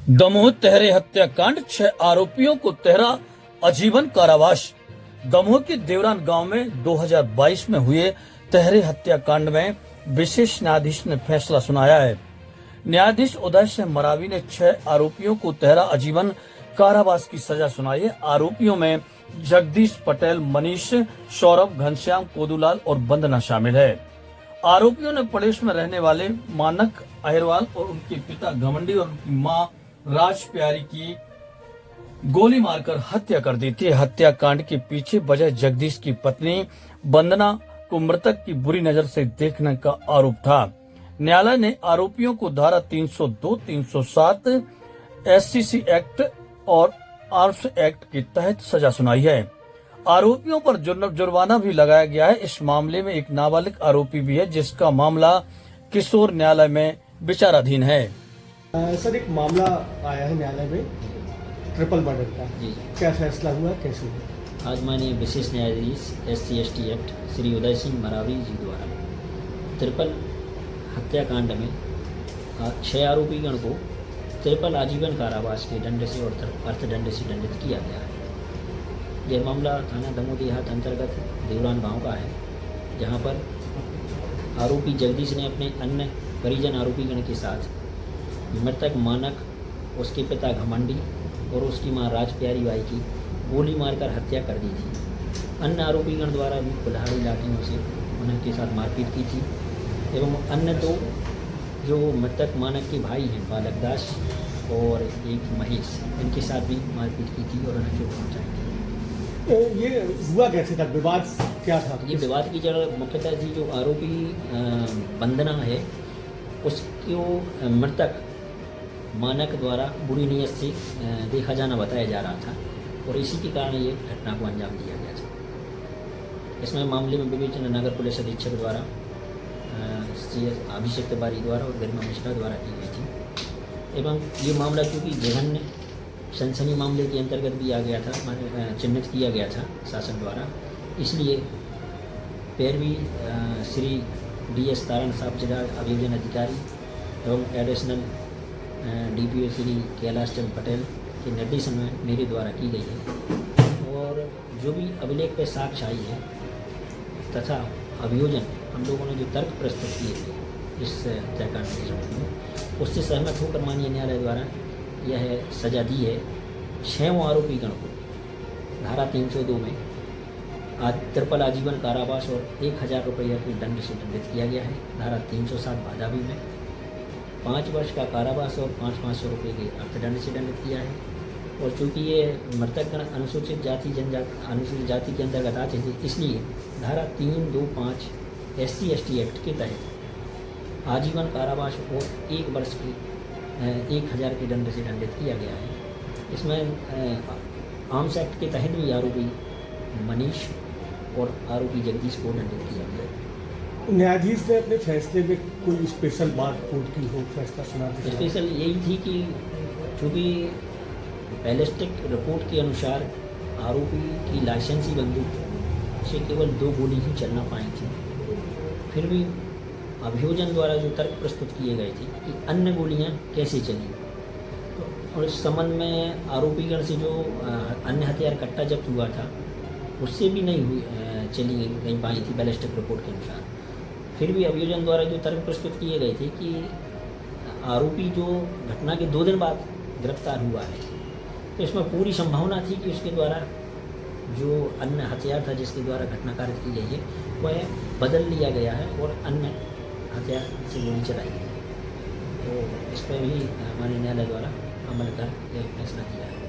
दमोह तहरे हत्याकांड, 6 आरोपियों को तहरा आजीवन कारावास। दमोह के देवरान गांव में 2022 में हुए तहरे हत्याकांड में विशेष न्यायाधीश ने फैसला सुनाया है। न्यायाधीश उदय सिंह मरावी ने 6 आरोपियों को तहरा आजीवन कारावास की सजा सुनाई है। आरोपियों में जगदीश पटेल, मनीष, सौरभ, घनश्याम, कोदूलाल और वंदना शामिल है। आरोपियों ने प्रदेश में रहने वाले मानक अहिरवाल और उनके पिता घमंडी और उनकी मां राज प्यारी की गोली मारकर हत्या कर दी थी। हत्याकांड के पीछे वजह जगदीश की पत्नी वंदना को मृतक की बुरी नजर से देखने का आरोप था। न्यायालय ने आरोपियों को धारा 302, 307 SCC एक्ट और आर्म्स एक्ट के तहत सजा सुनाई है। आरोपियों पर जुर्माना भी लगाया गया है। इस मामले में एक नाबालिग आरोपी भी है, जिसका मामला किशोर न्यायालय में विचाराधीन है। सर, एक मामला आया है न्यायालय में ट्रिपल मर्डर का। जी, क्या फैसला हुआ, कैसे हुआ? आज माननीय विशेष न्यायाधीश SC/ST एक्ट श्री उदय सिंह मरावी जी द्वारा ट्रिपल हत्याकांड में 6 आरोपीगण को ट्रिपल आजीवन कारावास के दंड से और अर्थदंड से दंडित किया गया है। यह मामला थाना दमोह देहात अंतर्गत देवरान गांव का है, जहां पर आरोपी जगदीश ने अपने अन्य परिजन आरोपीगण के साथ मृतक मानक, उसके पिता घमंडी और उसकी मां राज प्यारी बाई की गोली मारकर हत्या कर दी थी। अन्य आरोपीगण द्वारा भी कुल्हाड़ी लाठियों से उनके साथ मारपीट की थी एवं अन्य 2 जो मृतक मानक के भाई हैं, बालक दास और एक महेश, इनके साथ भी मारपीट की थी और उन्हें चोट पहुँचाई थी। ये हुआ कैसे था, विवाद क्या था? ये विवाद की जड़ मुख्यतः थी जो आरोपी वंदना है, उसको मृतक मानक द्वारा बुरी नीयत से देखा जाना बताया जा रहा था और इसी के कारण ये घटना को अंजाम दिया गया था। इसमें मामले में विवेचना नगर पुलिस अधीक्षक द्वारा, CS अभिषेक तिवारी द्वारा और गरिमा मिश्रा द्वारा की गई थी एवं ये मामला क्योंकि जघन्य सनसनी मामले के अंतर्गत भी आ गया था, चिन्हित किया गया था शासन द्वारा, इसलिए पैरवी श्री DS तारण साहब जिला अभियोजन अधिकारी एवं एडिशनल DPO श्री कैलाश चंद पटेल के निर्देशन में मेरे द्वारा की गई है और जो भी अभिलेख पे साक्ष्य आई है तथा अभियोजन हम लोगों ने जो तर्क प्रस्तुत किए थे इस हत्याकांड के संबंध में, उससे सहमत होकर माननीय न्यायालय द्वारा यह सजा दी है। 6 आरोपीगण को धारा 302 में ट्रिपल आजीवन कारावास और 1000 रुपये के दंड से दंडित किया गया है। धारा 307 भादावी में 5 वर्ष का कारावास और 500 रुपये के अर्थदंड से दंडित किया है। और चूँकि ये मृतकगण अनुसूचित जाति जाति के अंतर्गत आते थे, इसलिए धारा 325 SC/ST एक्ट के तहत आजीवन कारावास और 1 वर्ष के 1000 के दंड से दंडित किया गया है। इसमें आर्म्स एक्ट के तहत भी आरोपी मनीष और आरोपी जगदीश को दंडित किया गया है। न्यायाधीश ने अपने फैसले में कोई स्पेशल बात कोर्ट की हो, फैसला सुना दिया? स्पेशल यही थी कि चूँकि बैलिस्टिक रिपोर्ट के अनुसार आरोपी की लाइसेंसी बंदूक से केवल 2 गोली ही चलना पाई थी। फिर भी अभियोजन द्वारा जो तर्क प्रस्तुत किए गए थे कि अन्य गोलियां कैसे चली, तो और इस संबंध में आरोपीगण से जो अन्य हथियार कट्टा जब्त हुआ था उससे भी नहीं चली पाई थी बैलिस्टिक रिपोर्ट के अनुसार। फिर भी अभियोजन द्वारा जो तर्क प्रस्तुत किए गए थे कि आरोपी जो घटना के 2 दिन बाद गिरफ्तार हुआ है, तो इसमें पूरी संभावना थी कि उसके द्वारा जो अन्य हथियार था जिसके द्वारा घटना कारित की गई है वह बदल लिया गया है और अन्य हथियार से गोली चलाई गई। तो इस पर भी हमारे न्यायालय द्वारा अमल कर फैसला किया है।